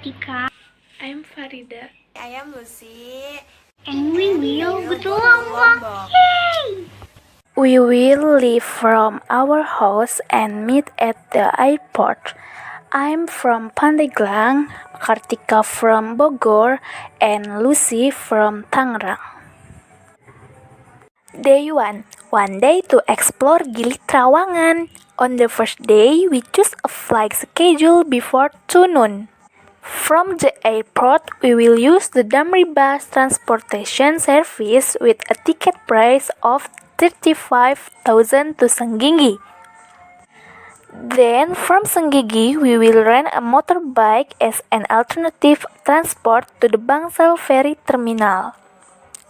Kartika. I'm Farida. I am Lusi. And we will go to Lombok. Yay! We will leave from our house and meet at the airport. I'm from Pandeglang, Kartika from Bogor, and Lucy from Tangerang. Day 1. One day to explore Gili Trawangan. On the first day, we choose a flight schedule before 2 noon. From the airport, we will use the Damri bus transportation service with a ticket price of 35,000 to Senggigi. Then from Senggigi, we will rent a motorbike as an alternative transport to the Bangsal ferry terminal.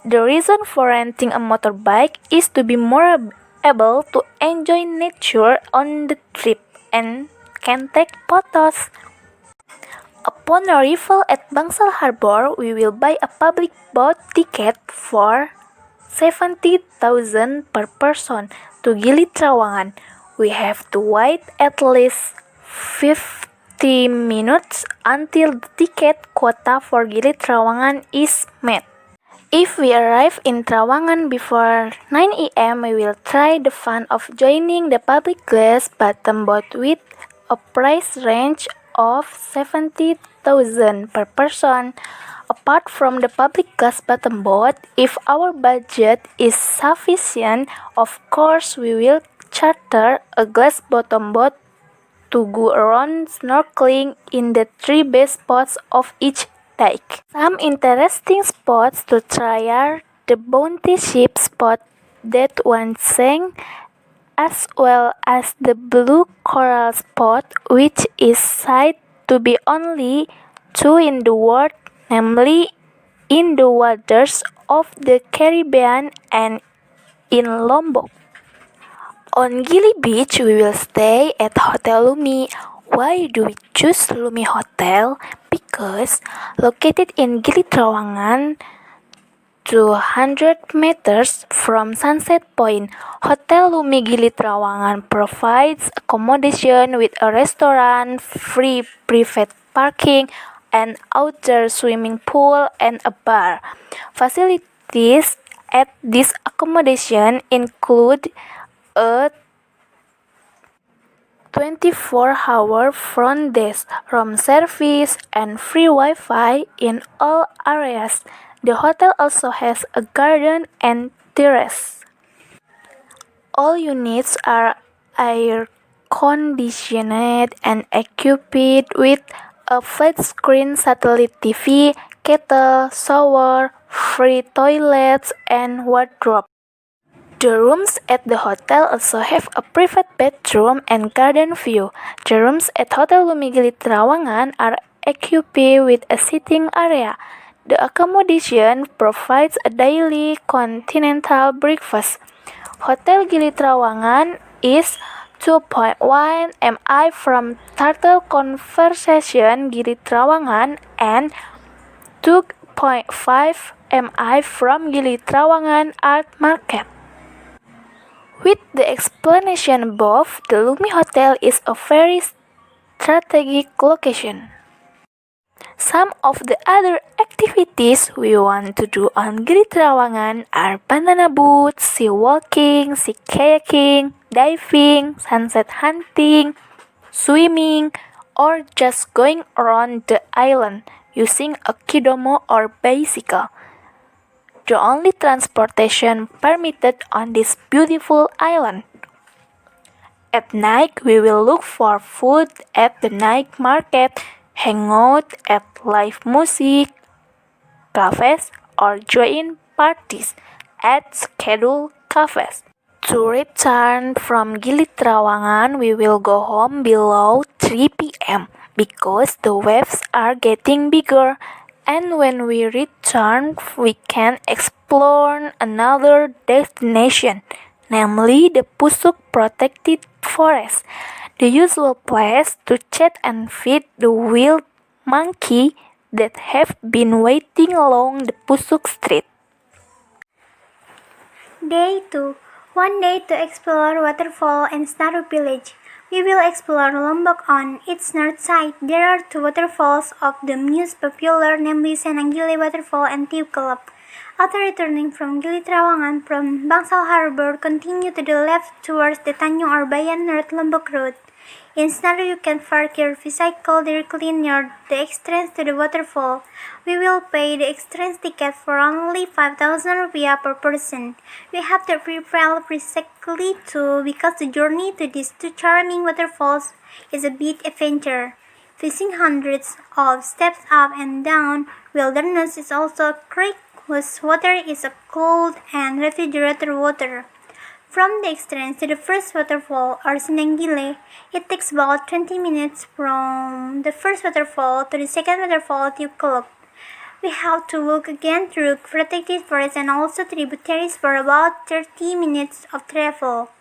The reason for renting a motorbike is to be more able to enjoy nature on the trip and can take photos. Upon arrival at Bangsal Harbor, we will buy a public boat ticket for 70,000 per person to Gili Trawangan. We have to wait at least 50 minutes until the ticket quota for Gili Trawangan is met. If we arrive in Trawangan before 9 a.m., we will try the fun of joining the public glass bottom boat with a price range of 70,000 per person. Apart from the public glass bottom boat, if our budget is sufficient, of course we will charter a glass bottom boat to go around snorkeling in the 3 best spots of each dike. Some interesting spots to try are the Bounty Ship spot that one sang, as well as the Blue Coral spot, which is said to be only 2 in the world, namely in the waters of the Caribbean and in Lombok. On Gili Beach, we will stay at Hotel Lumi. Why do we choose Lumi Hotel? Because located in Gili Trawangan, 200 meters from Sunset Point, Hotel Lumi Gili Trawangan provides accommodation with a restaurant, free private parking, an outdoor swimming pool, and a bar. Facilities at this accommodation include a 24-hour front desk, room service, and free Wi-Fi in all areas. The hotel also has a garden and terrace. All units are air-conditioned and equipped with a flat-screen satellite TV, kettle, shower, free toilets, and wardrobe. The rooms at the hotel also have a private bedroom and garden view. The rooms at Hotel Lumi Gili Trawangan are equipped with a sitting area. The accommodation provides a daily continental breakfast. Hotel Gili Trawangan is 2.1 mi from Turtle Conversation Gili Trawangan and 2.5 mi from Gili Trawangan Art Market. With the explanation above, the Lumi Hotel is a very strategic location. Some of the other activities we want to do on Gili Trawangan are banana boat, sea walking, sea kayaking, diving, sunset hunting, swimming, or just going around the island using a kidomo or bicycle. The only transportation permitted on this beautiful island. At night, we will look for food at the night market, hang out at live music, cafes, or join parties at scheduled cafes. To return from Gili Trawangan, we will go home below 3 p.m. because the waves are getting bigger. And when we return, we can explore another destination, namely the Pusuk Protected Forest, the usual place to chat and feed the wild monkey that have been waiting along the Pusuk Street. Day 2. One day to explore waterfall and Snaru village. We will explore Lombok on its north side. There are two waterfalls of the most popular, namely Gili Waterfall and Tiukelep. After returning from Gili Trawangan from Bangsal Harbor, continue to the left towards the Tanjung or Bayan North Lombok Road. In Snaru, you can park your vehicle directly near the entrance to the waterfall. We will pay the entrance ticket for only 5,000 rupiah per person. We have to prepare precisely too because the journey to these two charming waterfalls is a big adventure. Facing hundreds of steps up and down, wilderness is also a creek whose water is a cold and refrigerated water. From the entrance to the first waterfall, or Sinanggile, it takes about 20 minutes from the first waterfall to the second waterfall to Kuluk. We have to walk again through protected forest and also tributaries for about 30 minutes of travel.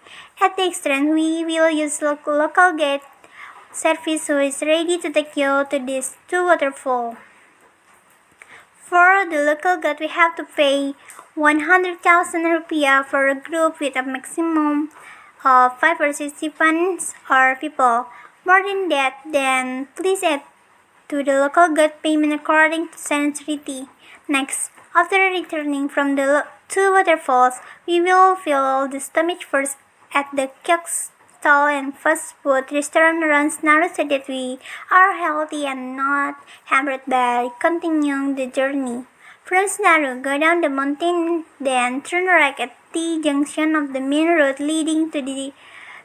At the entrance, we will use local gate service who is ready to take you to these two waterfalls. For the local guide, we have to pay 100,000 rupiah for a group with a maximum of 5 participants or people. More than that, then please add to the local guide payment according to sincerity. Next, after returning from the two waterfalls, we will fill the stomach first at the kiosk stall and fast food restaurant around Snaru so that we are healthy and not hampered by continuing the journey. From Snaru, go down the mountain, then turn right at the junction of the main road leading to the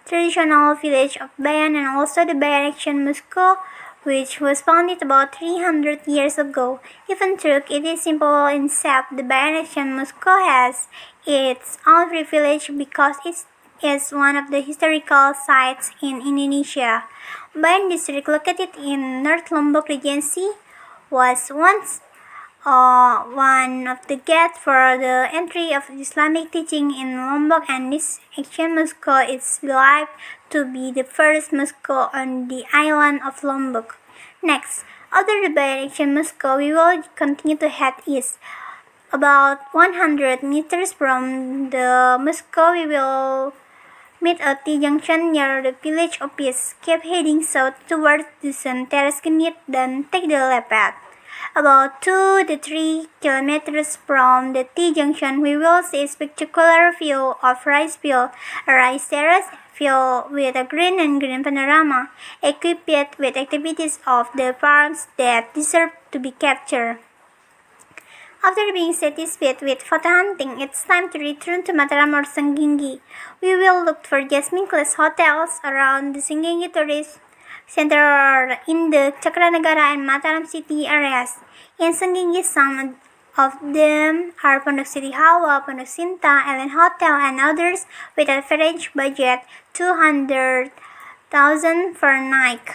traditional village of Bayan and also the Bayan Action Mosque, which was founded about 300 years ago. Even though it is simple in shape, the Bayan Action Mosque has its own privilege because it is one of the historical sites in Indonesia. Bayan district, located in North Lombok Regency, was once one of the gates for the entry of Islamic teaching in Lombok, and this ancient mosque is believed to be the first mosque on the island of Lombok. Next, after the Bayan ancient mosque, we will continue to head east. About 100 meters from the mosque, we will meet at the junction near the village of Peace. Keep heading south towards the Sun Terrace Genit, then take the left path. About 2 to 3 kilometers from the T junction, we will see a spectacular view of rice field, a rice terrace filled with a green and green panorama, equipped with activities of the farms that deserve to be captured. After being satisfied with photo hunting, it's time to return to Mataram or Sanggingi. We will look for jasmine-class hotels around the Sanggingi tourist center in the Cakranagara and Mataram city areas. In Sanggingi, some of them are Pondok City Hawa, Pondok Sinta, Island Hotel, and others with an average budget 200,000 per night.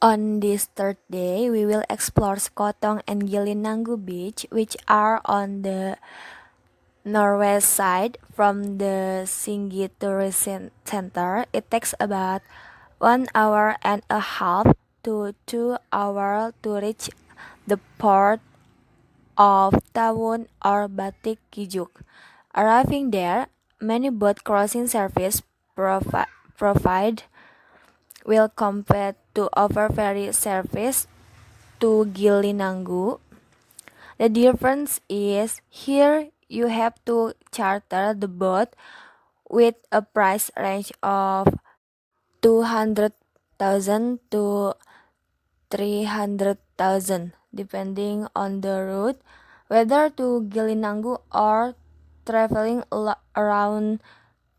On this third day, we will explore SEKOTONG and GILI NANGGU Beach, which are on the northwest side from the Singgi Tourist Center. It takes about 1 hour and a half to 2 hours to reach the port of Tawun or Batik Kijuk. Arriving there, many boat crossing service provide will compete to offer ferry service to Gili NANGGU. The difference is here you have to charter the boat with a price range of 200,000 to 300,000 depending on the route, whether to Gili NANGGU or traveling around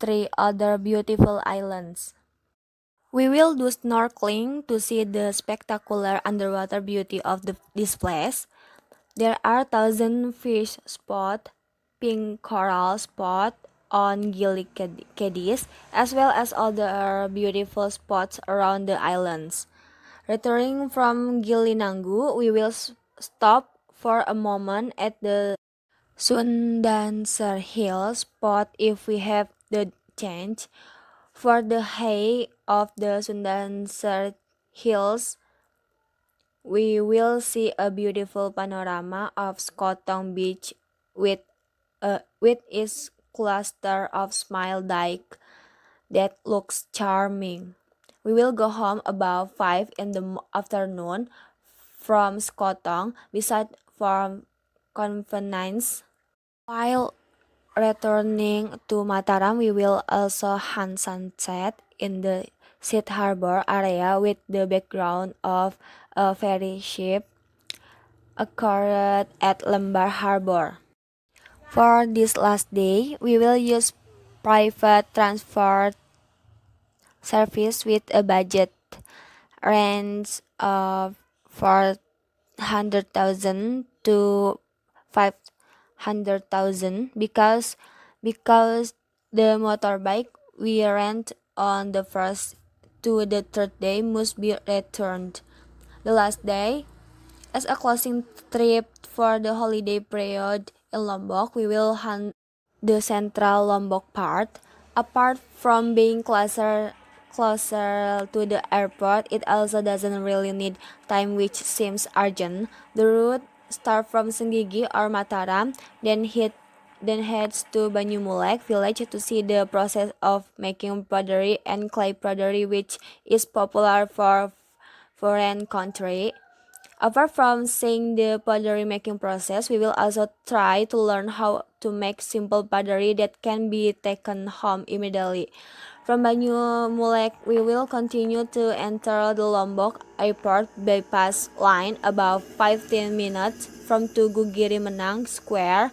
3 other beautiful islands. We will do snorkeling to see the spectacular underwater beauty of this place. There are thousand fish spot, pink coral spot on Gili Kedis, as well as other beautiful spots around the islands. Returning from Gili NANGGU, we will stop for a moment at the Sundanser Hill spot if we have the chance. For the height of the Sundanser Hills, we will see a beautiful panorama of SEKOTONG Beach with its cluster of smile dyke that looks charming. We will go home about 5 in the afternoon from SEKOTONG beside from convenience. While returning to Mataram, we will also hunt sunset in the Sea Harbor area with the background of a ferry ship anchored at Lembar Harbor. For this last day, we will use private transport service with a budget range of 400,000 to 500,000 because the motorbike we rent on the first to the third day must be returned. The last day, as a closing trip for the holiday period in Lombok, we will hunt the central Lombok part. Apart from being closer to the airport, it also doesn't really need time, which seems urgent. The route starts from Senggigi or Mataram, then heads to Banyumulek village to see the process of making pottery and clay pottery, which is popular for foreign country. Apart from seeing the pottery making process, we will also try to learn how to make simple pottery that can be taken home immediately. From Banyu Mulek, we will continue to enter the Lombok Airport bypass line about 15 minutes from Tugu Giri Menang Square.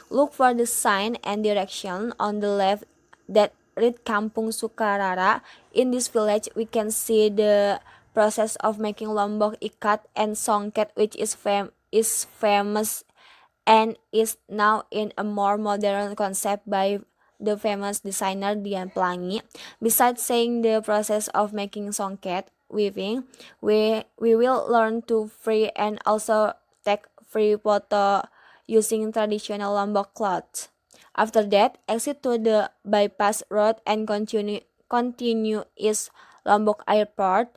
Look for the sign and direction on the left that read Kampung Sukarara. In this village, we can see the process of making Lombok Ikat and Songket, which is famous and is now in a more modern concept by the famous designer Dian Pelangi. Besides saying the process of making songket weaving, we will learn to free and also take free photo using traditional Lombok clothes. After that, exit to the bypass road and continue east Lombok Airport.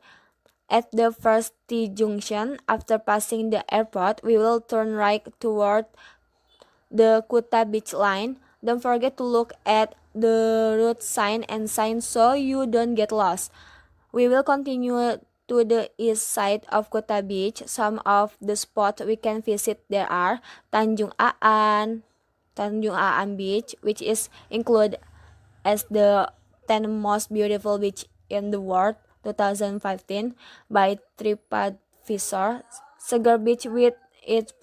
At the first T junction, after passing the airport, we will turn right toward the KUTA beach line. Don't forget to look at the route sign and sign so you don't get lost. We will continue to the east side of KUTA beach. Some of the spots we can visit there are Tanjung Aan Beach, which is included as the 10 most beautiful beach in the world 2015 by TripAdvisor. Segar Beach with its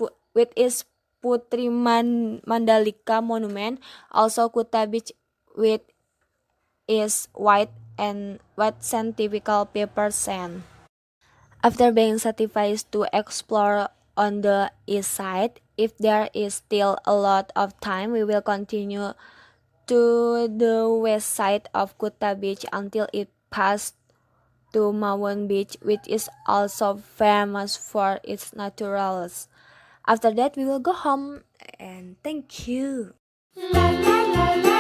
Putri Mandalika monument, also KUTA Beach with its white sand typical paper sand. After being satisfied to explore on the east side, if there is still a lot of time, we will continue to the west side of KUTA Beach until it passes to Mawon Beach, which is also famous for its naturals. After that, we will go home and thank you. La la la la